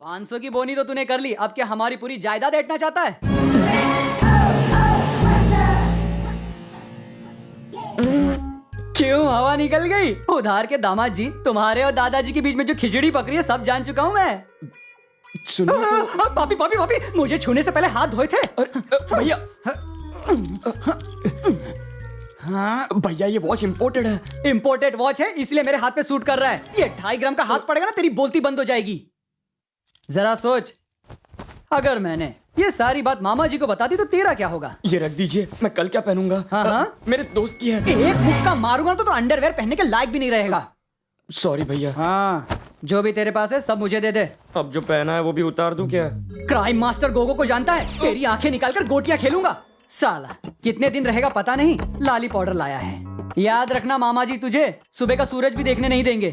500 की बोनी तो तूने कर ली, अब क्या हमारी पूरी जायदाद ऐंठना चाहता है? क्यों हवा निकल गई? उधार के दामाद जी, तुम्हारे और दादाजी के बीच में जो खिचड़ी पक रही है सब जान चुका हूँ मैं। सुनिए पापी पापी पापी, मुझे छूने से पहले हाथ धोए थे। भैया। हाँ भैया, ये वॉच इम्पोर्टेड है। इम्पोर्टेड वॉच है इसलिए मेरे हाथ पे सूट कर रहा है। ये 2.5 ग्राम का हाथ पड़ेगा ना, तेरी बोलती बंद हो जाएगी। जरा सोच, अगर मैंने ये सारी बात मामा जी को बता दी तो तेरा क्या होगा? ये रख दीजिए, मैं कल क्या पहनूंगा? हाँ? मेरे दोस्त की है। एक मुक्का मारूंगा तो अंडरवेयर पहनने के लायक भी नहीं रहेगा। सॉरी भैया। हाँ, जो भी तेरे पास है सब मुझे दे दे। अब जो पहना है वो भी उतार दूं क्या? क्राइम मास्टर गोगो को जानता है? तेरी आंखें निकालकर गोटियां खेलूंगा। साला कितने दिन रहेगा पता नहीं, लाली पाउडर लाया है। याद रखना मामा जी तुझे सुबह का सूरज भी देखने नहीं देंगे।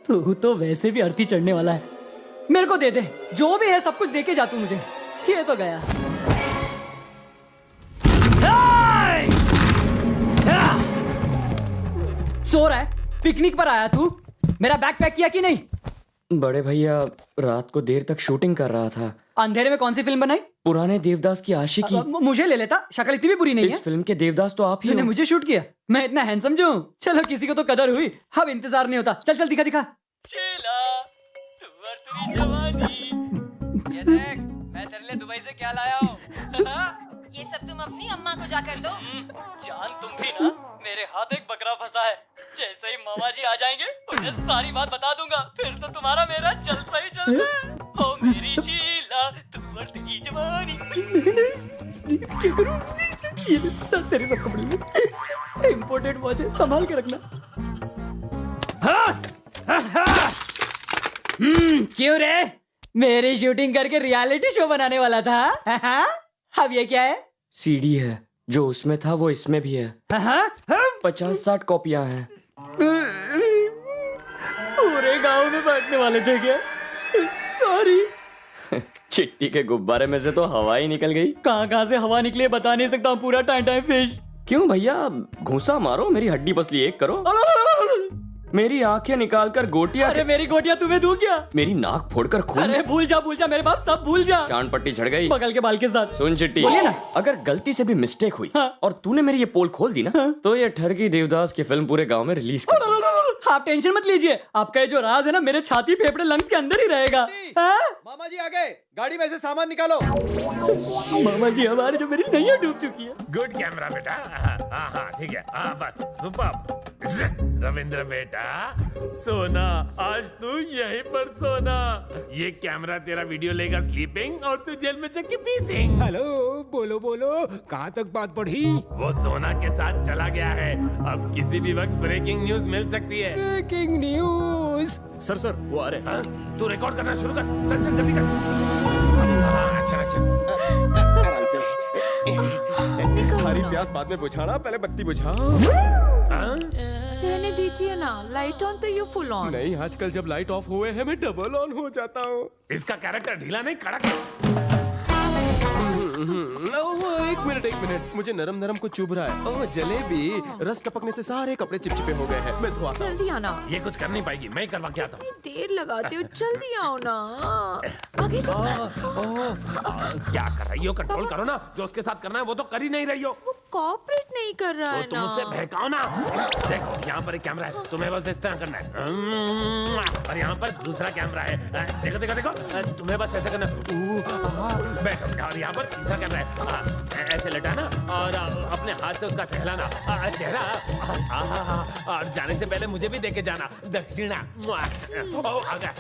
तू तो वैसे भी अर्थी चढ़ने वाला है। मेरे को दे दे, जो भी है सब कुछ देके जा तू मुझे। ये तो गया। सो रहा है? पिकनिक पर आया तू? मेरा बैग पैक किया कि नहीं? बड़े भैया, रात को देर तक शूटिंग कर रहा था। अंधेरे में कौन सी फिल्म बनाई? पुराने देवदास की आशिकी। मुझे ले लेता, शक्ल इतनी भी बुरी नहीं है। इस फिल्म के देवदास तो आप ही तूने हो। मुझे शूट किया? मैं इतना हैंडसम जो हूँ? चलो किसी को तो कदर हुई, अब इंतजार नहीं होता। चल चल दिखा दिखा। शीला, तू और तेरी जवानी। ये देख, मैं तेरे लिए दुबई से क्या लाया हूँ। ये सब तुम अपनी अम्मा को जाकर दो। जान तुम भी ना, मेरे हाथ एक बकरा फंसा है। जैसे ही मामा जी आ जाएंगे उन्हें सारी बात बता दूंगा, फिर तो तुम्हारा मेरा चलता ही चलता है। ओ मेरी शीला, तू और तेरी जवानी। क्या करूं? ये तेरे सब कपड़े इंपोर्टेड वॉच है, संभाल के रखना। क्यों रे? मेरी शूटिंग करके रियलिटी शो बनाने वाला था? अब ये क्या है? सीडी है, जो उसमें था वो इसमें भी है। 50-60 कॉपियां हैं। पूरे गांव में बांटने वाले थे क्या? सॉरी। चिट्टी के गुब्बारे में से तो हवा ही निकल गई। कहाँ से हवा निकली बता नहीं सकता हूँ। पूरा टाइम टाइम फिश। क्यों भैया, घूंसा मारो, मेरी हड्डी पसली एक करो। मेरी आंखें निकालकर गोटियां। अरे मेरी गोटियां तुम्हें दूं क्या? मेरी नाक फोड़कर खून। अरे भूल जा मेरे बाप, सब भूल जा। चांद पट्टी झड़ गई बगल के बाल के साथ। सुन चिट्टी, बोलिए ना। अगर गलती से भी मिस्टेक हुई हाँ। और तूने मेरी ये पोल खोल दी ना, तो ये ठरकी देवदास की फिल्म पूरे गांव में रिलीज कर। आप टेंशन मत लीजिए, आपका ये जो राज है ना मेरे छाती फेफड़े लंग्स के अंदर ही रहेगा। हाँ? मामा जी आ गए, गाड़ी में से सामान निकालो। मामा जी हमारे जो मेरी नैया डूब चुकी है। गुड कैमरा बेटा। हाँ हाँ ठीक है, हाँ बस सुपर। रविंद्र बेटा, सोना आज तू यहीं पर सोना। ये कैमरा तेरा वीडियो लेगा स्लीपिंग और तू जेल में चक्की पीसिंग। हेलो, बोलो बोलो, कहाँ तक बात बढ़ी? वो सोना के साथ चला गया है, अब किसी भी वक्त ब्रेकिंग न्यूज मिल सकती है। Breaking news. सर वो आ रहे हैं। तू रिकॉर्ड करना शुरू कर, चल चल जल्दी कर। हाँ, अच्छा थारी प्यास बाद में बुझाना, पहले बत्ती बुझाओ। रहने दीजिए ना, लाइट ऑन तो यू फुल ऑन। नहीं, आजकल जब लाइट ऑफ हुए हैं मैं डबल ऑन हो जाता हूँ। इसका कैरेक्टर ढीला नहीं, कड़क। एक मिनट, मुझे नरम नरम कुछ चुभ रहा है। ओह जलेबी, रस टपकने से सारे कपड़े चिपचिपे हो गए हैं। मैं धोता हूँ। जल्दी आना। ये कुछ कर नहीं पाएगी, मैं ही करवा के आता हूँ। इतनी देर लगाते हो, जल्दी आओ ना। आगे क्या कर रही हो? कंट्रोल करो ना, जो उसके साथ करना है वो तो कर ही नहीं रही हो। वो कोऑपरेट नहीं कर रहा तो है तुम ना। उससे बहकाओ ना। देख, यहाँ पर एक कैमरा है, तुम्हें बस इस तरह करना है। और यहाँ पर दूसरा कैमरा है, देखो देखो देखो, तुम्हें बस ऐसे करना है। बैठो। और यहाँ पर तीसरा कैमरा है, ऐसे लटाना और अपने हाथ से उसका सहलाना चेहरा। और जाने से पहले मुझे भी देके जाना, दक्षिणा। ओ आ गया।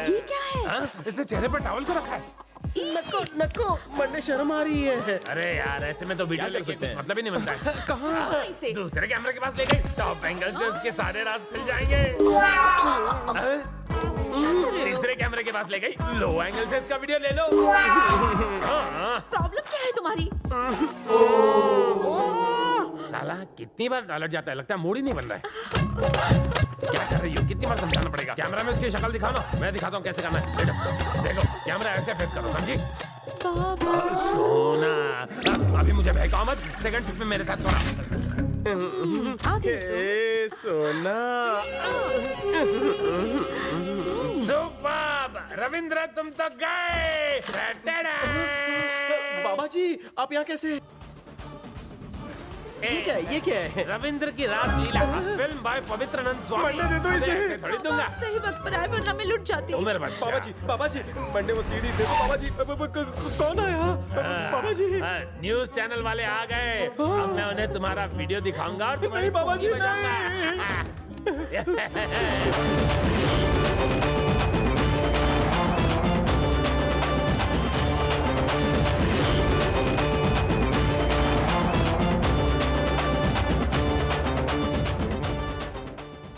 ये क्या है? हाँ? इसने चेहरे पर टॉवल को रखा है। नको, मरने शर्म आ रही है। अरे यार, ऐसे में तो वीडियो लेके कुछ मतलब ही नहीं बनता है। कहाँ? इसे दूसरे कैमरे के पास ले गई, टॉप एंगल से उसके सारे राज खुल जाएंगे। तीसरे कैमरे के पास ले गई, लो एंगल से इसका वीडियो ले लो। हाँ। प्रॉब्लम क्या है तुम्हारी? साला कितनी बार अलर्ट जाता है, लगता है मूड ही नहीं बन रहा है। क्या कर रही हो? कितनी बार समझाना पड़ेगा? कैमरा में उसकी शक्ल दिखाओ ना, मैं दिखाता हूँ कैसे करना है। देखो कैमरा ऐसे फेस करो, समझी? बाबा सोना, अभी मुझे बहकाओ मत, सेकंड शिफ्ट में मेरे साथ सोना। आगे ए सोना। सुपर्ब! रविंद्र तुम तो गए। बाबा जी आप यहाँ कैसे? ये क्या है? ये क्या है? रविंद्र की रासलीला फिल्म बाय पवित्रनंद स्वामी। मंडे दे दो इसे। ऐसे थोड़ी दूंगा। सही वक्त पर आए वरना मैं लुट जाती। ओ मेरे बच्चा। बाबा जी मंडे वो सीडी दे दो बाबा जी। कौन आया? बाबा जी। न्यूज चैनल वाले आ गए। अब मैं उन्हें तुम्हारा वीडियो दिखाऊंगा और तुम्हारी नहीं बाबा जी पोंगी नहीं।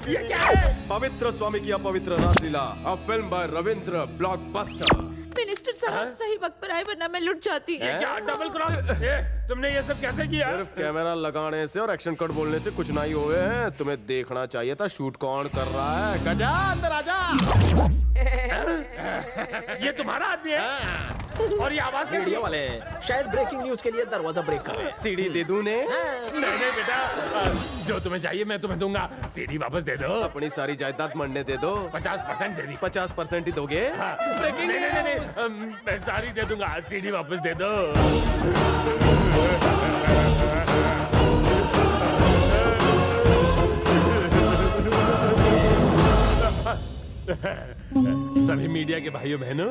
ये क्या है? पवित्र स्वामी की अपवित्र रासलीला, a film by Ravindra, blockbuster. Minister साहब सही वक्त पर आए वरना मैं लुट जाती। ये क्या डबल क्रॉस? तुमने ये सब कैसे किया? सिर्फ कैमरा लगाने से और एक्शन कट बोलने से कुछ नहीं हुए हैं। तुम्हें देखना चाहिए था शूट कौन कर रहा है। गजा अंदर आजा। ये तुम्हारा आदमी है? और ये आवाज कैसी मीडिया है? वाले शायद ब्रेकिंग न्यूज के लिए दरवाजा ब्रेक कर रहे हैं। सीडी दे दूं ने? नहीं बेटा, जो तुम्हें चाहिए मैं तुम्हें दूंगा। सीडी वापस दे दो। अपनी सारी जायदाद मंडने दे दो। 50% दे दी। 50% ही दोगे? हाँ। ब्रेकिंग नहीं, मैं सारी दे दूंगा। सीडी वापस दे दो। सभी मीडिया के भाइयों बहनों,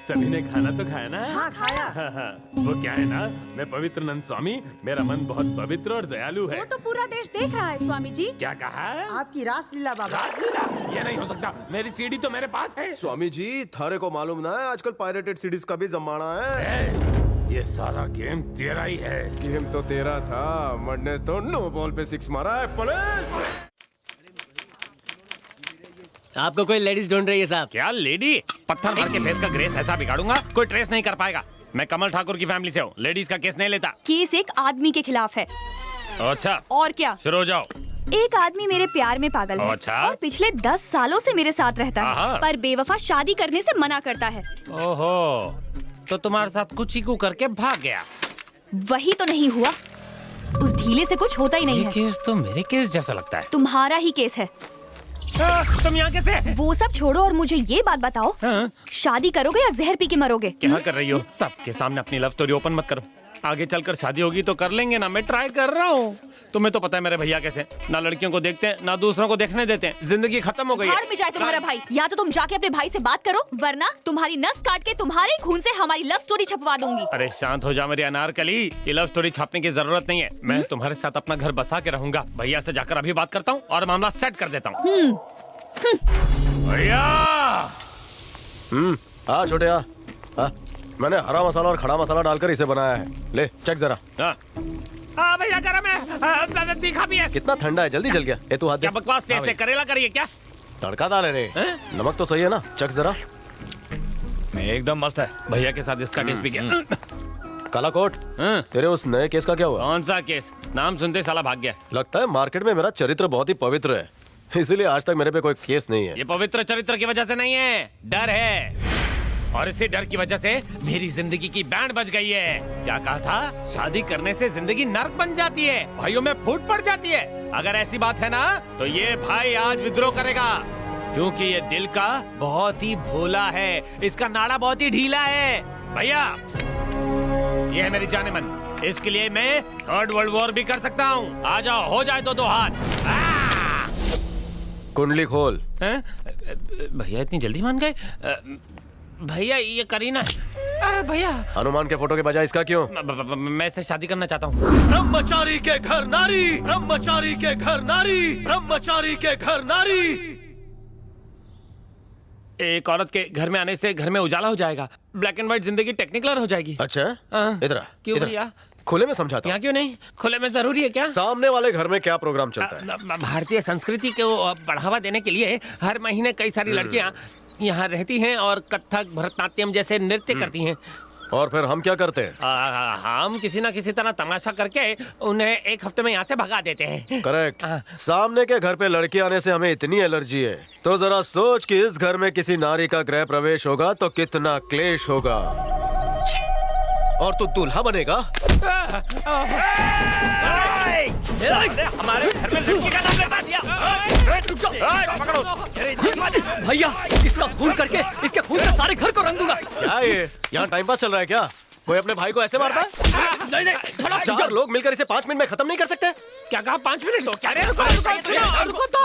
सभी ने खाना तो खाया ना? हाँ खाया। वो क्या है ना, मैं पवित्रनंद स्वामी, मेरा मन बहुत पवित्र और दयालु है। वो तो पूरा देश देख रहा है स्वामी जी। क्या कहा? आपकी रासलीला बाबा। रासलीला? ये नहीं हो सकता। मेरी सीडी तो मेरे पास है। स्वामी जी थारे को मालूम ना है आजकल पायरेटेड सीडीज का भी जमाना है। ये सारा गेम तेरा ही है। गेम तो तेरा था, मंडे तो नो बॉल पे 6 मारा है। पुलिस! आपको कोई लेडीज ढूंढ रही है साहब? क्या लेडी? पत्थर मार के फेस का ग्रेस ऐसा बिगाड़ूंगा कोई ट्रेस नहीं कर पाएगा। मैं कमल ठाकुर की फैमिली से हूँ, लेडीज का केस नहीं लेता। केस एक आदमी के खिलाफ है। अच्छा और क्या? शुरू हो जाओ। एक आदमी मेरे प्यार में पागल है अच्छा? और पिछले 10 सालों से मेरे साथ रहता आहा। है, पर बेवफा शादी करने से मना करता है। ओहो, तो तुम्हारे साथ कुछ ही करके भाग गया। वही तो नहीं हुआ। उस ढीले से कुछ होता ही नहीं ये है। केस तो मेरे केस जैसा लगता है। तुम्हारा ही केस है। तुम यहाँ कैसे? वो सब छोड़ो और मुझे ये बात बताओ, हाँ? शादी करोगे या जहर पी के मरोगे? क्या कर रही हो? सबके सामने अपनी लव स्टोरी ओपन मत करो। आगे चलकर शादी होगी तो कर लेंगे ना, मैं ट्राई कर रहा हूँ। तुम्हें तो पता है मेरे भैया कैसे, ना लड़कियों को देखते हैं ना दूसरों को देखने देते हैं। जिंदगी खत्म हो गई है। भाड़ में जाए तुम्हारा भाई। या तो तुम जाके अपने भाई से बात करो, वरना तुम्हारी नस काट के तुम्हारे खून से हमारी लव स्टोरी छपवा दूंगी। अरे शांत हो जा मेरी अनारकली, ये लव स्टोरी छापने की जरूरत नहीं है। मैं तुम्हारे साथ अपना घर बसा के रहूंगा। भैया से जाकर अभी बात करता हूँ और मामला सेट कर देता हूँ। भैया! हाँ छोटे हाँ, मैंने हरा मसाला और खड़ा मसाला डालकर इसे बनाया है। ले चेक जरा। हाँ भैया गरम है, तीखा भी है। कितना ठंडा है, जल्दी जल गया। ए तू हाथ दे। क्या बकवास तेज से करेला करिए क्या? तड़का डाले रे। नमक तो सही है ना? चेक जरा। एकदम मस्त है। भैया के साथ इसका केस भी क्या? काला कोट, तेरे उस नए केस का क्या हुआ? कौन सा केस? नाम सुनते साला भाग गया। लगता है मार्केट में मेरा चरित्र बहुत ही पवित्र है, इसीलिए आज तक मेरे पे कोई केस नहीं है। ये पवित्र चरित्र की वजह से नहीं है, डर है। और इसी डर की वजह से मेरी जिंदगी की बैंड बज गई है। क्या कहा था? शादी करने से जिंदगी नर्क बन जाती है, भाइयों में फूट पड़ जाती है। अगर ऐसी बात है ना, तो ये भाई आज विद्रोह करेगा, क्योंकि ये दिल का बहुत ही भोला है, इसका नाड़ा बहुत ही ढीला है। भैया ये है मेरी जाने मन, इसके लिए मैं 3rd वर्ल्ड वॉर भी कर सकता हूँ। आ जाओ, हो जाए तो 2 हाथ। कुंडली खोल। भैया इतनी जल्दी मान गए? भैया ये करीना। भैया हनुमान के फोटो के बजाय इसका क्यों? मैं इससे शादी करना चाहता हूँ। ब्रह्मचारी के घर नारी, ब्रह्मचारी के घर नारी, ब्रह्मचारी के घर नारी। एक औरत के घर में आने से घर में उजाला हो जाएगा, ब्लैक एंड व्हाइट जिंदगी टेक्निकलर हो जाएगी। अच्छा इधर आ, क्यों इधर आ। भैया? खुले में समझाता हूँ। यहाँ क्यों नहीं? खुले में जरूरी है क्या? सामने वाले घर में क्या प्रोग्राम चलता है? भारतीय संस्कृति को बढ़ावा देने के लिए हर महीने कई सारी लड़कियाँ यहाँ रहती हैं और कथक भरतनाट्यम जैसे नृत्य करती हैं। और फिर हम क्या करते हैं? हम किसी ना किसी तरह तमाशा करके उन्हें 1 हफ्ते में यहाँ से भगा देते हैं। करेक्ट। सामने के घर पे लड़की आने से हमें इतनी एलर्जी है, तो जरा सोच कि इस घर में किसी नारी का गृह प्रवेश होगा तो कितना क्लेश होगा। और तू दूल्हा बनेगा। हमारे घर में लड़की का नाम लेता भैया इसका खून करके इसके खून से सारे घर को रंग दूंगा। क्या ये यहाँ टाइम पास चल रहा है क्या? कोई अपने भाई को ऐसे मारता है? नहीं, चार लोग मिलकर इसे 5 मिनट में खत्म नहीं कर सकते? क्या कहा 5 मिनट? तो क्या रुको तो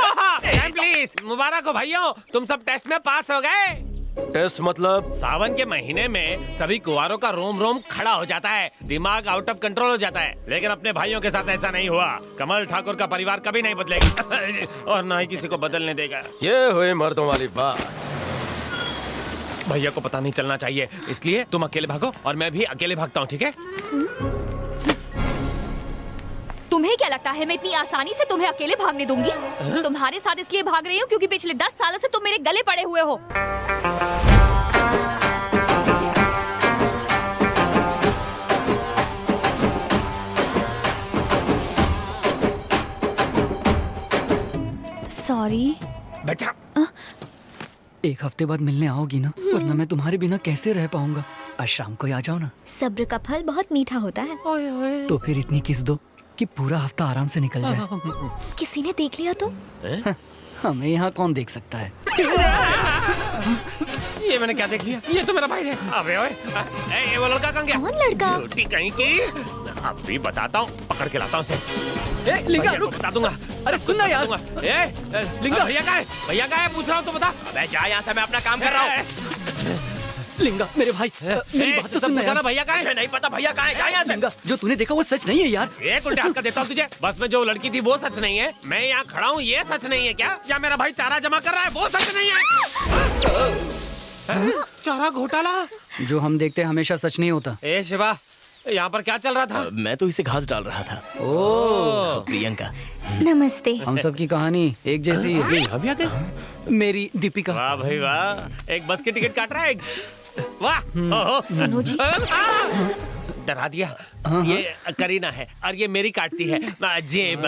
प्लीज। मुबारक हो भाइयों, तुम सब टेस्ट में पास हो गए। टेस्ट मतलब? सावन के महीने में सभी कुंवारों का रोम रोम खड़ा हो जाता है, दिमाग आउट ऑफ कंट्रोल हो जाता है। लेकिन अपने भाइयों के साथ ऐसा नहीं हुआ। कमल ठाकुर का परिवार कभी नहीं बदलेगा और ना ही किसी को बदलने देगा। ये हुई मर्दों वाली बात। भैया को पता नहीं चलना चाहिए, इसलिए तुम अकेले भागो और मैं भी अकेले भागता हूँ, ठीक है? तुम्हें क्या लगता है मैं इतनी आसानी से तुम्हें अकेले भागने दूंगी? तुम्हारे साथ इसलिए भाग रही हूँ क्योंकि पिछले 10 सालों से तुम मेरे गले पड़े हुए हो। सॉरी। बचा। एक हफ्ते बाद मिलने आओगी ना, वरना मैं तुम्हारे बिना कैसे रह पाऊंगा। आज शाम को ही आ जाओ ना। सब्र का फल बहुत मीठा होता है। तो फिर इतनी किस दो कि पूरा हफ्ता आराम से निकल जाए। किसी ने देख लिया तो? हमें यहाँ कौन देख सकता है? ये मैंने क्या देख लिया? ये तो मेरा भाई है। अबे ओए, ये वो लड़का कहाँ गया? कौन लड़का? झूठी कहीं की। अभी बताता हूँ, पकड़ के लाता हूँ उसे। लिंगा भैया को रुक। बता दूंगा। अरे सुनना यार। लिंगा भैया कहाँ है? भैया कहाँ है? पूछ रहा हूँ तो बता। अबे जा यहाँ से, मैं अपना काम कर रहा हूँ। लिंगा मेरे भाई, मेरी बात तो सुनना यार। भैया कहाँ है? मुझे नहीं पता भैया कहाँ है। जा यहाँ से। लिंगा जो तूने देखा वो सच नहीं है यार। एक उल्टे हाथ का देता हूँ तुझे। बस में जो लड़की थी वो सच नहीं है, मैं यहाँ खड़ा हूँ ये सच नहीं है क्या? या मेरा भाई चारा जमा कर रहा है वो सच नहीं है? चारा घोटाला जो हम देखते हैं हमेशा सच नहीं होता। ए शिवा, यहाँ पर क्या चल रहा था? मैं तो इसे घास डाल रहा था। ओ प्रियंका, नमस्ते। हम सब की कहानी एक जैसी है। यहाँ भी आ गए? मेरी दीपिका। वाह भाई वाह, एक बस की टिकट काट रहा है। वाह। ओहो। सुनो जी। डरा दिया। ये करीना है और ये मेरी काटती है जेब।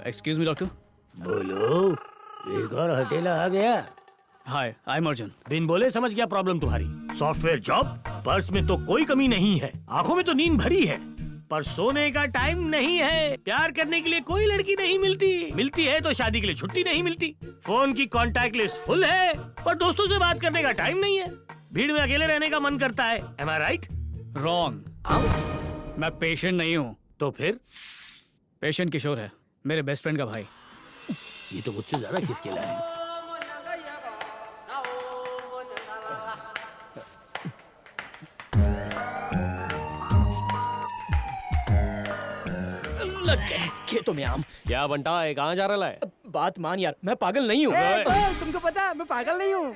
Excuse me doctor. बोलो, एक और हथेला आ गया। हाय, आई एम अर्जुन। बिन बोले समझ गया प्रॉब्लम तुम्हारी। सॉफ्टवेयर जॉब, पर्स में तो कोई कमी नहीं है, आंखों में तो नींद भरी है, पर सोने का टाइम नहीं है। प्यार करने के लिए कोई लड़की नहीं मिलती है तो शादी के लिए छुट्टी नहीं मिलती। फोन की कांटेक्ट लिस्ट फुल है, पर दोस्तों से बात करने का टाइम नहीं है। भीड़ में अकेले रहने का मन करता है। एम आई राइट? रॉन्ग। मैं पेशेंट नहीं हूँ। तो फिर? पेशेंट किशोर है, मेरे बेस्ट फ्रेंड का भाई। ये तो मुझसे ज्यादा किसके लायक है। लग गए खेतों में आम। क्या बंटा है, कहाँ जा रहा है? बात मान यार, मैं पागल नहीं हूँ। तुमको पता है मैं पागल नहीं हूँ।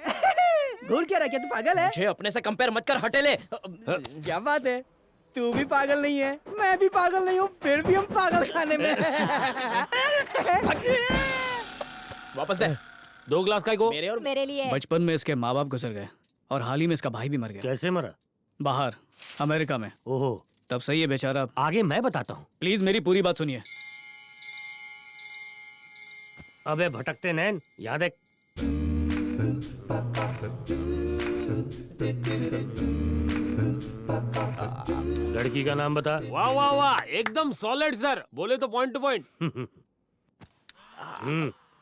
घूर क्या रहा, क्या तू पागल है? मुझे अपने से कंपेयर मत कर, हटेले। क्या बात है, तू भी पागल नहीं है, मैं भी पागल नहीं हूँ, फिर भी हम पागल खाने में। वापस दे। 2 ग्लास का को मेरे और मेरे लिए। बचपन में इसके माँ बाप गुजर गए और हाल ही में इसका भाई भी मर गया। कैसे मरा? बाहर अमेरिका में। ओहो, तब से ये बेचारा। आगे मैं बताता हूँ। प्लीज मेरी पूरी बात सुनिए। अबे भटकते नैन, याद है? लड़की का नाम बता। वाह वाह वाह, एकदम सॉलिड सर, बोले तो पॉइंट टू पॉइंट।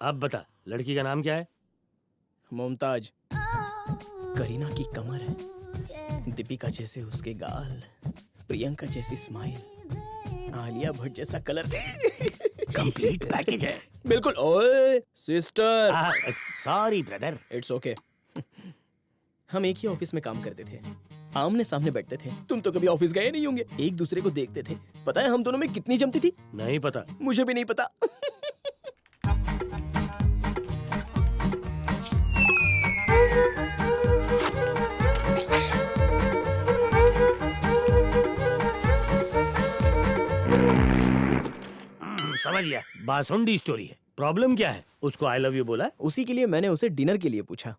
अब बता, लड़की का नाम क्या है? मुमताज। करीना की कमर है, दीपिका जैसे उसके गाल, प्रियंका जैसी स्माइल, आलिया भट्ट जैसा कलर। कंप्लीट पैकेज है। बिल्कुल। ओए sister. Sorry brother. It's okay. हम एक ही ऑफिस में काम करते थे, आमने सामने बैठते थे। तुम तो कभी ऑफिस गए नहीं होंगे, एक दूसरे को देखते थे। पता है हम दोनों में कितनी जमती थी? नहीं पता। मुझे भी नहीं पता। समझ गया, बासुंडी स्टोरी है। प्रॉब्लम क्या है? उसको आई लव यू बोला? उसी के लिए मैंने उसे डिनर के लिए पूछा।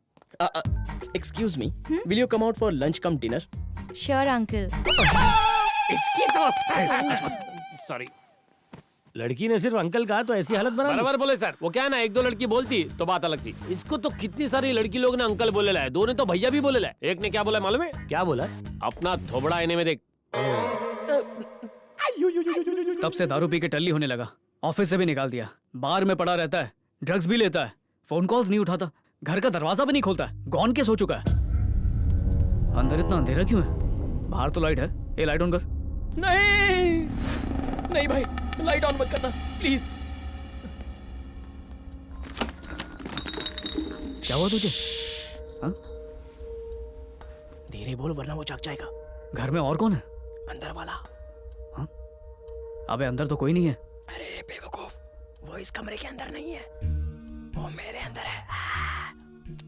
Excuse me, will you come out for lunch come dinner? Sure uncle. इसकी तो सॉरी। लड़की ने सिर्फ अंकल कहा तो ऐसी हालत बना दी। बराबर बोले सर। वो क्या है ना, एक दो लड़की बोलती तो बात अलग थी। इसको तो कितनी सारी लड़की लोग ने अंकल बोले लाए, दो ने तो भैया भी बोले लाए। एक ने क्या बोला मालूम है? क्या बोला? अपना थोबड़ा आईने में देख। तब से दारू पी के टल्ली होने लगा, ऑफिस से भी निकाल दिया, बार में पड़ा रहता है, ड्रग्स भी लेता है, फोन कॉल्स नहीं उठाता, घर का दरवाजा भी नहीं खोलता है, गॉन केस हो चुका है। अंदर इतना अंधेरा क्यों है? बाहर तो लाइट है, ये लाइट ऑन कर। नहीं नहीं भाई, लाइट ऑन मत करना प्लीज। क्या हुआ तुझे? हाँ? धीरे बोल वरना वो जाग जाएगा। घर में और कौन है? अंदर वाला। हाँ? अबे अंदर तो कोई नहीं है। अरे बेवकूफ, वो इस कमरे के अंदर नहीं है, वो मेरे अंदर है।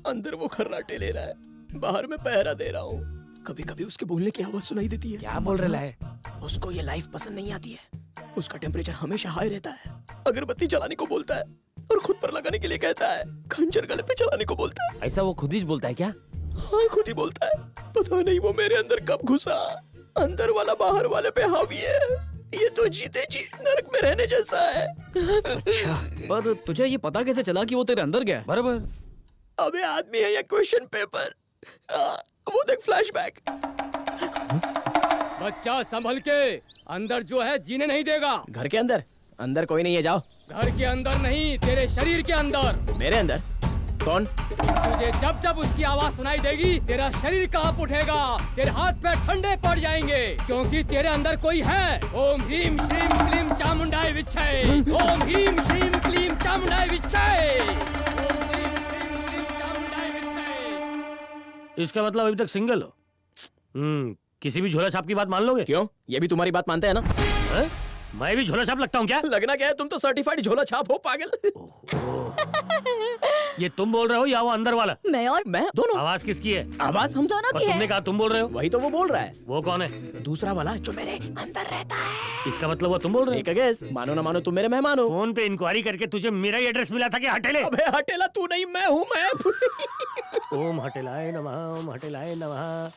अंदर वो खर्राटे ले रहा है, बाहर मैं पहरा दे रहा हूँ। कभी कभी उसके बोलने की आवाज सुनाई देती है। क्या बोल रहा है? उसको ये लाइफ पसंद नहीं आती है, उसका टेम्परेचर हमेशा हाई रहता है। अगरबत्ती जलाने को बोलता है और खुद पर लगाने के लिए कहता है। खंजर गले पे चलाने को बोलता है। ऐसा वो खुद ही बोलता है क्या? हाँ खुद ही बोलता है। पता नहीं वो मेरे अंदर कब घुसा। अंदर वाला बाहर वाले पे हावी है। ये तो जीते जी नरक में रहने जैसा है। अच्छा, पर तुझे ये पता कैसे चला कि वो तेरे अंदर गया है? बराबर। अबे आदमी है या क्वेश्चन पेपर? वो देख फ्लैशबैक। बच्चा संभल के, अंदर जो है जीने नहीं देगा। घर के अंदर? अंदर कोई नहीं है, जाओ। घर के अंदर नहीं, तेरे शरीर के अंदर। मेरे अंदर? कौन? तुझे जब जब उसकी आवाज सुनाई देगी, तेरा शरीर कांप उठेगा, तेरे हाथ पैर ठंडे पड़ जाएंगे, क्योंकि तेरे अंदर कोई है। ओम ह्रीम श्रीम क्लीम चामुंडाय विच्छय। ओम ह्रीम श्रीम क्लीम चामुंडाय विच्छय। ओम ह्रीम श्रीम क्लीम चामुंडाय विच्छय। इसका मतलब अभी तक सिंगल हो? किसी भी झोला छाप की बात मान लोगे? क्यों? ये भी तुम्हारी बात मानते हैं ना? है? मैं भी झोला छाप लगता हूँ क्या? लगना क्या है, तुम तो सर्टिफाइड झोला छाप हो पागल। ये तुम बोल रहे हो या वो अंदर वाला? मैं और मैं दोनों। आवाज किसकी है? आवाज हम दोनों और की तुमने है। कहा तुम बोल रहे हो? वही तो वो बोल रहा है। वो कौन है? दूसरा वाला जो मेरे अंदर रहता है। इसका मतलब वो तुम बोल रहे एक गेस, मानो ना मानो तुम मेरे मेहमान हो? हो। फोन पे इंक्वायरी करके तुझे मेरा ही एड्रेस मिला था कि हटेले? अबे हटेला तू नहीं, मैं हूँ मैं। ओम हटेलाय नमः, ओम हटेलाय नमः।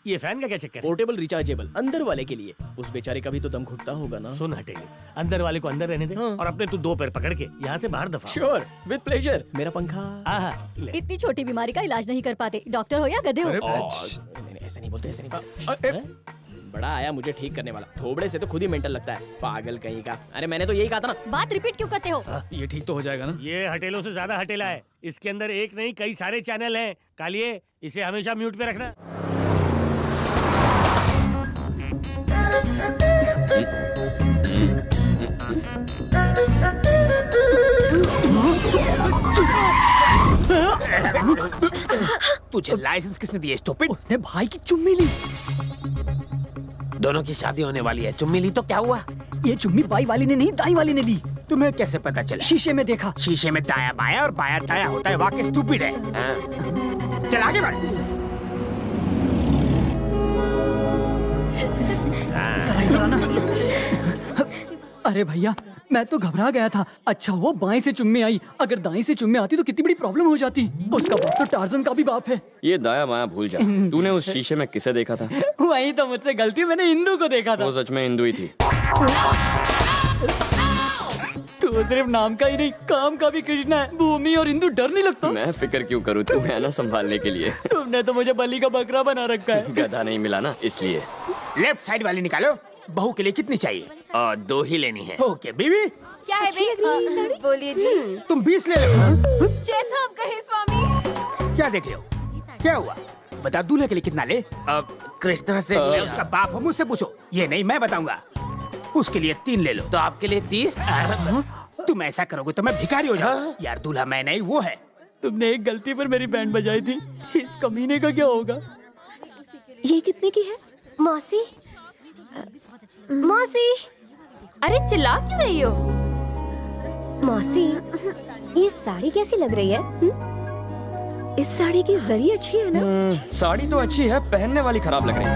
ये फैन का क्या चक्कर है? पोर्टेबल रिचार्जेबल, अंदर वाले के लिए। उस बेचारे का भी तो दम घुटता होगा ना। सुन हटेले, अंदर वाले को अंदर रहने दे और अपने तू दो पैर पकड़ के यहाँ से बाहर दफा। Sure, with pleasure. मेरा पंखा। आहा, ले। इतनी छोटी बीमारी का इलाज नहीं कर पाते, डॉक्टर हो या गधे हो। नहीं, ऐसे नहीं बोलते, ऐसे नहीं। बड़ा आया मुझे ठीक करने वाला, थोबड़े से तो खुद ही मेंटल लगता है, पागल कहीं का। अरे मैंने तो यही कहा था ना। बात रिपीट क्यों करते हो? ये ठीक तो हो जाएगा ना? ये हटेलों से ज्यादा हटेला है। इसके अंदर एक नहीं कई सारे चैनल हैं। कालिए, इसे हमेशा म्यूट पे रखना। तुझे लाइसेंस किसने दिया स्टूपिड? उसने भाई की चुम्मी ली। दोनों की शादी होने वाली है, चुम्मी ली तो क्या हुआ? ये चुम्मी बाई वाली ने नहीं, दाई वाली ने ली। तुम्हें कैसे पता चला? शीशे में देखा। शीशे में दाया बाया और बाया दाया होता है, वाकई स्टूपिड है। चल आगे बढ़। अरे भैया, मैं तो घबरा गया था। अच्छा वो बाएं से चुम्मी आई, अगर दाएं से चुम्मी आती तो कितनी बड़ी प्रॉब्लम हो जाती। उसका बाप तो टार्जन का भी बाप है। ये दाया माया भूल जा। तूने उस शीशे में किसे देखा था? वही तो मुझसे गलती, मैंने हिंदू को देखा था। वो सच में हिंदू ही थी। तू सिर्फ नाम का ही नहीं, काम का भी कृष्ण है। भूमि और हिंदू डर नहीं लगता? मैं फिक्र क्यों करूँ, तू है ना संभालने के लिए। तुमने तो मुझे बलि का बकरा बना रखा है। गधा नहीं मिला ना इसलिए। लेफ्ट साइड वाली निकालो। बहू के लिए कितनी चाहिए? 2 ही लेनी है। ओके बीवी। क्या है भाई? बोलिए जी। तुम 20 ले लो। जैसा आप कहें स्वामी। क्या देख रहे हो? क्या हुआ? बता, दूल्हे के लिए कितना ले? कृष्णा से मैं उसका बाप हूँ, मुझसे पूछो। ये नहीं, मैं बताऊंगा। उसके लिए 3 ले लो। तो आपके लिए 30? तुम ऐसा करोगे तो मैं भिखारी हो जाऊँ। यार दूल्हा मैं नहीं, वो है। तुमने एक गलती पर मेरी बैंड बजाई थी, इस कमीने का क्या होगा? ये कितने की है? मौसी, मौसी। अरे चिल्ला क्यों रही हो? मौसी, ये साड़ी कैसी लग रही है? इस साड़ी की जरी अच्छी है ना? साड़ी तो अच्छी है, पहनने वाली खराब लग रही है।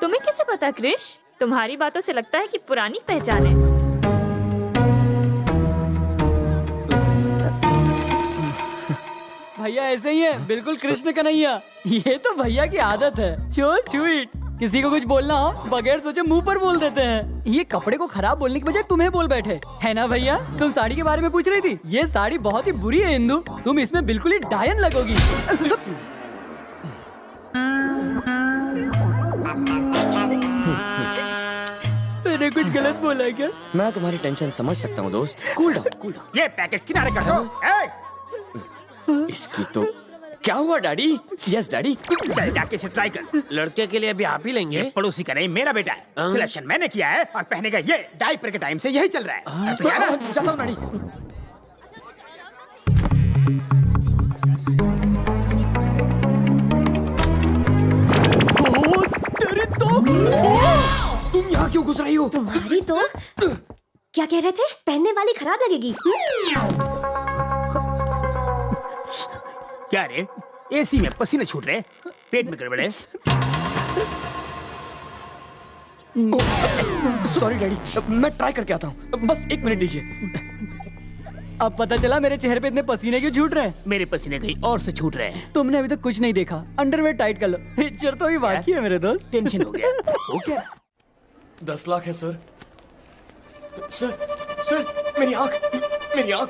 तुम्हें कैसे पता क्रिश? तुम्हारी बातों से लगता है कि पुरानी पहचान है। भैया ऐसे ही है, बिल्कुल कृष्ण कन्हैया। ये तो भैया की आदत है। So sweet. किसी को कुछ बोलना हो बगैर सोचे मुंह पर बोल देते हैं। ये कपड़े को खराब बोलने की बजाय तुम्हें बोल बैठे है ना भैया। तुम साड़ी के बारे में पूछ रही थी। ये साड़ी बहुत ही बुरी है इंदु, तुम इसमें बिल्कुल ही डायन लगोगी। मैंने कुछ गलत बोला क्या? मैं तुम्हारी टेंशन समझ सकता हूँ दोस्त। Cool down. ये पैकेट किनारे कर दो। इसकी तो क्या हुआ डैडी? Yes daddy. चल जाके इसे ट्राई कर। लड़के के लिए भी आप ही लेंगे? ये पड़ोसी का नहीं, मेरा बेटा है। सिलेक्शन मैंने किया है और पहनेगा ये। डायपर के टाइम से यही चल रहा है। तो यार चलो डैडी। तुम यहाँ क्यों घुस रही हो? तुम्हारी तो क्या कह रहे थे? पहनने वाली खराब लगेगी। क्या रे, एसी में पसीने छूट रहे, पेट में गड़बड़ है। सॉरी डैडी, मैं ट्राई करके आता हूँ, बस 1 मिनट दीजिए। अब पता चला मेरे चेहरे पे इतने पसीने क्यों छूट रहे हैं। मेरे पसीने कहीं और से छूट रहे हैं। तुमने अभी तक कुछ नहीं देखा। अंडरवेयर टाइट कर लो, पिक्चर तो अभी बाकी है मेरे दोस्त। टेंशन हो गया। हो क्या? 10 लाख है सर। सर मेरी आंख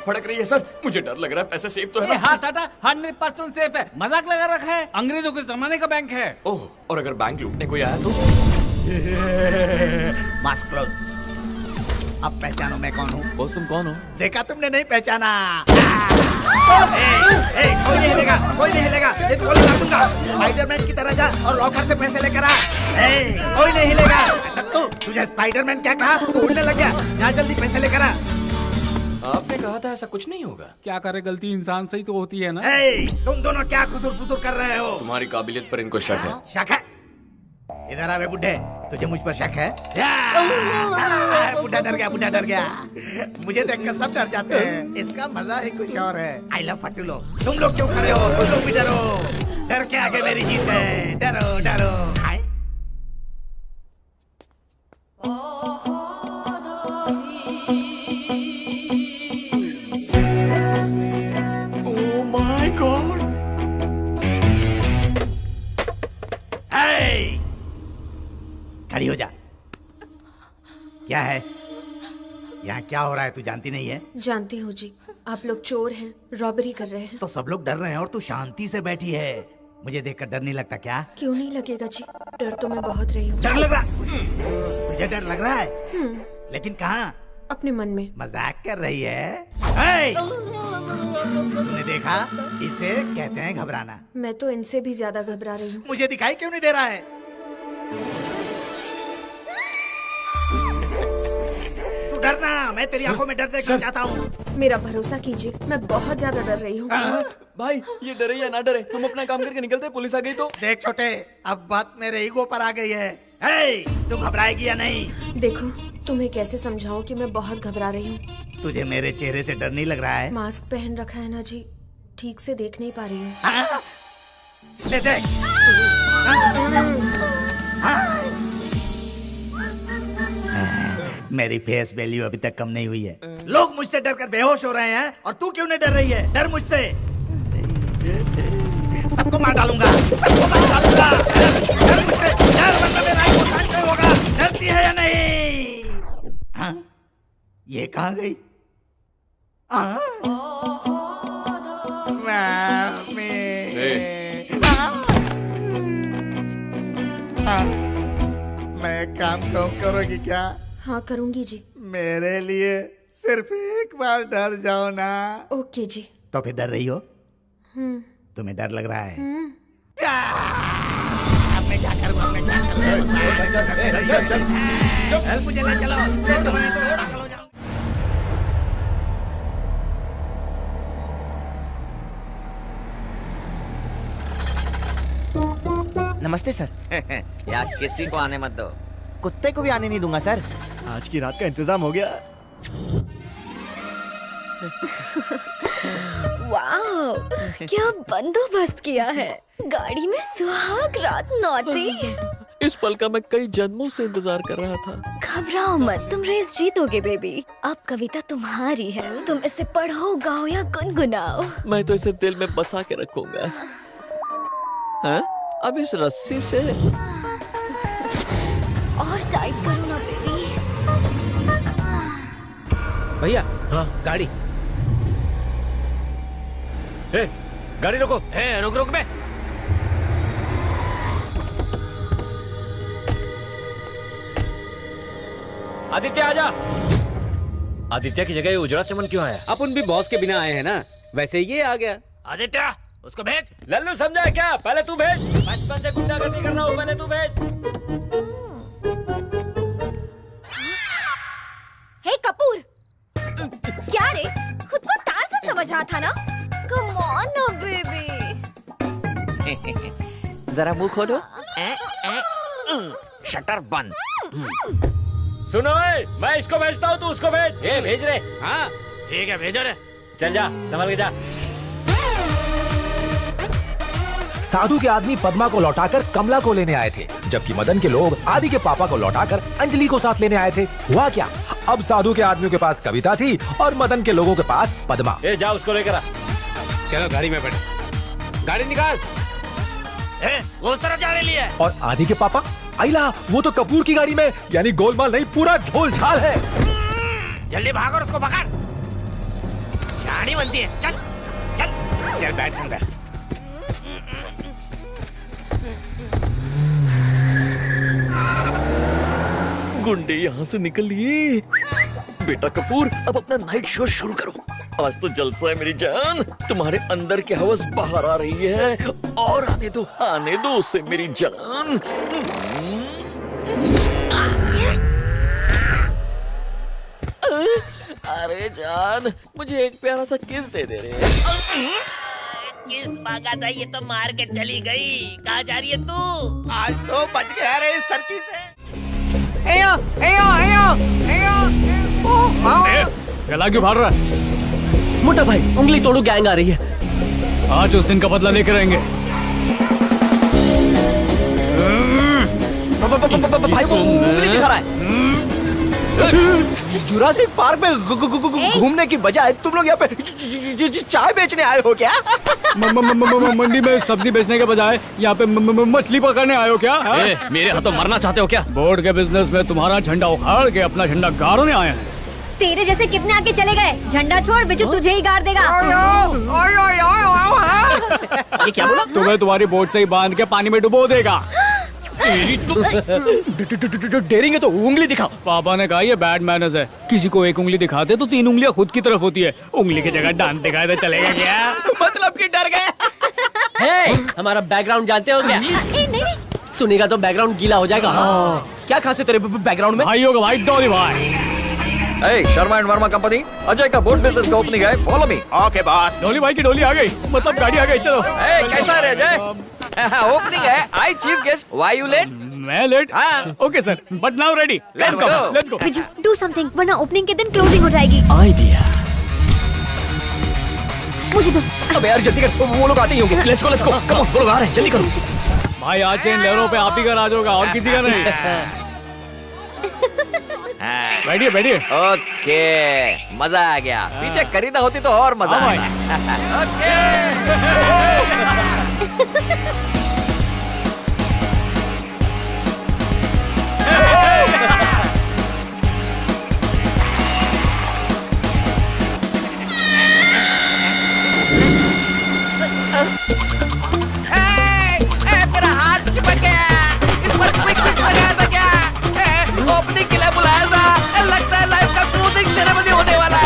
फड़क रही है सर। मुझे डर लग रहा है। पैसे सेफ तो है ना? हाथ हटा, 100% सेफ है। मजाक लगा रखा है? अंग्रेजों के जमाने का बैंक है। ओह, और अगर बैंक लूटने कोई आया तो? Mask close. अब पहचानो मैं कौन हूँ? बॉस तुम कौन हो? देखा तुमने नहीं पहचाना? कोई नहीं हिलेगा, कोई नहीं हिलेगा। ये तो गोली मार दूंगा। स्पाइडरमैन की तरह जा और लॉकर से पैसे लेकर आ। कोई नहीं हिलेगा। तुझे स्पाइडरमैन क्या कहा? तू उड़ने लग गया। यहाँ जल्दी पैसे लेकर आ। आपने कहा था ऐसा कुछ नहीं होगा। क्या करे, गलती इंसान से ही तो होती है ना। तुम दोनों क्या खुसुर-फुसुर कर रहे हो? तुम्हारी काबिलियत पर इनको शक है। शक है? इधर आ बे बुड्ढे, तुझे मुझ पर शक है? बुड्ढा डर गया। मुझे देखकर सब डर जाते हैं। इसका मजा ही कुछ और है। आई लव फट्टू लोग। तुम लोग क्यों खड़े हो? तुम लोग भी डरो। डर के आगे मेरी जीत है। डरो। Oh my God. खड़ी हो जा। क्या है यहाँ? क्या हो रहा है? तू जानती नहीं है? जानती हूँ जी, आप लोग चोर हैं, रॉबरी कर रहे हैं। तो सब लोग डर रहे हैं और तू शांति से बैठी है। मुझे देखकर डर नहीं लगता क्या? क्यों नहीं लगेगा जी, डर तो मैं बहुत रही हूँ। डर लग रहा? मुझे डर लग रहा है, लेकिन कहाँ? अपने मन में। मजाक कर रही है? तूने देखा? इसे कहते हैं घबराना। मैं तो इनसे भी ज्यादा घबरा रही हूँ। मुझे दिखाई क्यों नहीं दे रहा है? तू डरना, मैं तेरी आंखों में डर देखना चाहता हूँ। मेरा भरोसा कीजिए, मैं बहुत ज्यादा डर रही हूँ। भाई ये डरे या ना डरे, हम अपना काम करके निकलते, पुलिस आ गई तो? देख छोटे, अब बात मेरे ईगो पर आ गई है। तू घबराएगी या नहीं? देखो, तुम्हें कैसे समझाऊं कि मैं बहुत घबरा रही हूँ। तुझे मेरे चेहरे से डर नहीं लग रहा है? मास्क पहन रखा है ना जी, ठीक से देख नहीं पा रही हूँ। ले देख। मेरी फेस वैल्यू अभी तक कम नहीं हुई है। लोग मुझसे डरकर बेहोश हो रहे हैं और तू क्यों नहीं डर रही है? डर मुझसे। सबको मार डालूंगा, सबको मार डालूंगा। डर मुझसे, डर वरना मेरा ही नुकसान नहीं होगा। डरती है या नहीं? हाँ? ये कहाँ गई? मैं काम करोगी क्या? हाँ करूँगी जी। मेरे लिए सिर्फ एक बार डर जाओ ना। ओके जी। तो फिर डर रही हो? तुम्हें डर लग रहा है? अब मैं क्या करूँ? मुझे ले चलो। नमस्ते सर। यार किसी को आने मत दो। कुत्ते को भी आने नहीं दूंगा सर। आज की रात का इंतजाम हो गया। वाओ, क्या बंदोबस्त किया है। गाड़ी में सुहाग रात नौटी। इस पल का मैं कई जन्मों से इंतजार कर रहा था। घबराओ मत, तुम रेस जीतोगे बेबी। अब कविता तुम्हारी है, तुम इसे पढ़ो, गाओ या गुनगुनाओ। मैं तो इसे दिल में बसा के रखूंगा। हाँ? अब इस रस्सी से और टाइट करो ना बेबी। भैया हाँ गाड़ी। ए, गाड़ी रोको। रुक रुक बे। आदित्य आजा। आदित्य की जगह ये उजड़ा चमन क्यों आया? अपन भी बॉस के बिना आए हैं ना, वैसे ये आ गया। आदित्य उसको भेज। लल्लू समझा है क्या? पहले तू भेज। बचपन से गुंडागर्दी कर रहा हूँ, पहले तू भेज। हे कपूर, क्या रे? खुद को टार्ज़न समझ रहा था ना? Come on ना बेबी। जरा मुंह खोलो। शटर बंद। सुनो मैं इसको भेजता हूँ, तू उसको भेज। ए भेज रे। हाँ ठीक है भेजो रे। चल जा, संभल के जा। साधु के आदमी पद्मा को लौटाकर कमला को लेने आए थे, जबकि मदन के लोग आदि के पापा को लौटाकर अंजलि को साथ लेने आए थे। हुआ क्या? अब साधु के आदमियों के पास कविता थी और मदन के लोगों के पास पद्मा। ए जा उसको लेकर आ। चलो गाड़ी में बैठो। गाड़ी निकाल। वो उस तरफ जाने लिए। और आदि के पापा आइला, वो तो कपूर की गाड़ी में, यानी गोलमाल नहीं, पूरा झोल झाल है। जल्दी भाग और उसको पकड़। गाड़ी बनती है। चल चल चल बैठ अंदर। गुंडे यहाँ से निकल लिए। बेटा कपूर, अब अपना नाइट शो शुरू करो। आज तो जलसा है मेरी जान। तुम्हारे अंदर की हवस बाहर आ रही है, और आने दो उसे मेरी जान। अरे जान, मुझे एक प्यारा सा किस दे दे रे। किस मांगा था, ये तो मार के चली गई। कहाँ जा रही है तू? आज तो बच गया रे इस टर्की से। गला क्यों भाग रहा है? मोटा भाई, उंगली तोड़ो, गैंग आ रही है। आज उस दिन का बदला लेकर रहेंगे। भाई वो उंगली दिखा रहा है। जुरासिक पार्क में घूमने की बजाय तुम लोग यहाँ पे चाय बेचने आए हो क्या? मंडी में सब्जी बेचने के बजाय यहाँ पे मछली पकड़ने आए हो क्या? मेरे हाथों मरना चाहते हो क्या? बोर्ड के बिजनेस में तुम्हारा झंडा उखाड़ के अपना झंडा गाड़ने आए हैं। तेरे जैसे कितने आगे चले गए? झंडा छोड़, बिजू तुझे ही गाड़ देगा। ये क्या बोला? तुम्हें तुम्हारी बोट से ही बांध के पानी में डुबो देगा। डेरिंग तो उंगली दिखाओ। पापा ने कहा ये बैड मैनर्स है। किसी को एक उंगली दिखाते तो 3 उंगलियां खुद की तरफ होती है। उंगली की जगह डांस दिखाए तो चलेगा क्या? मतलब कि डर गए। हमारा बैकग्राउंड जानते हो क्या? नहीं। सुनेगा तो बैकग्राउंड गीला हो जाएगा। क्या खास है तेरे बैकग्राउंड में? भाइयों का भाई डॉली भाई। शर्मा एंड वर्मा कंपनी, अजय का बोट बिजनेस का ओपनिंग है। Follow me. Okay boss. Dolly भाई की डोली आ गई, मतलब गाड़ी आ गई। चलो। कैसा है अजय? ओपनिंग है। I chief guest, why you late? मैं late? Okay sir, but now ready. Let's go. Biju do something, वरना ओपनिंग के दिन क्लोजिंग हो जाएगी। आइडिया। मुझे दो। अबे यार जल्दी कर, वो लोग आते ही होंगे। लेट्स गो कम ऑन, वो लोग आ रहे हैं, जल्दी करो। भाई आज से इन लेवलों पे आप ही का राज होगा और किसी का नहीं। बैठिए। ओके, मजा आ गया। पीछे खरीदा होती तो और मजा आता। ओके। मेरा हाथ चिपक गया। इस पर क्विक लगाया था क्या? ओपनिंग के लिए बुलाया था। लगता है लाइव का क्लोजिंग सेरेमनी होने वाला है।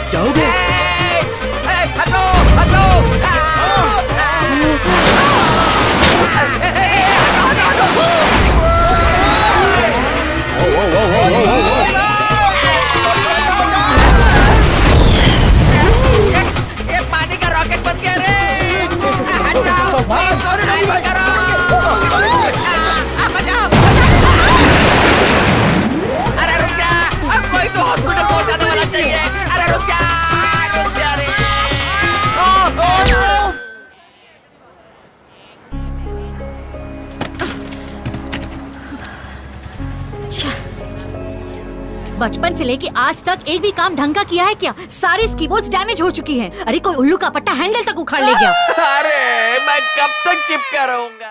क्या हो गया? हटो। ये पानी का रॉकेट बन गया रे। हट जाओ। बचाओ। अरे रुक जा, अब कोई तो हॉस्पिटल पहुंचाने वाला चाहिए। अरे रुक जा। बचपन से लेके आज तक एक भी काम ढंग का किया है क्या? सारी कीबोर्ड्स डैमेज हो चुकी हैं। अरे कोई उल्लू का पट्टा हैंडल तक उखाड़ ले गया। अरे मैं कब तक चिपका रहूंगा।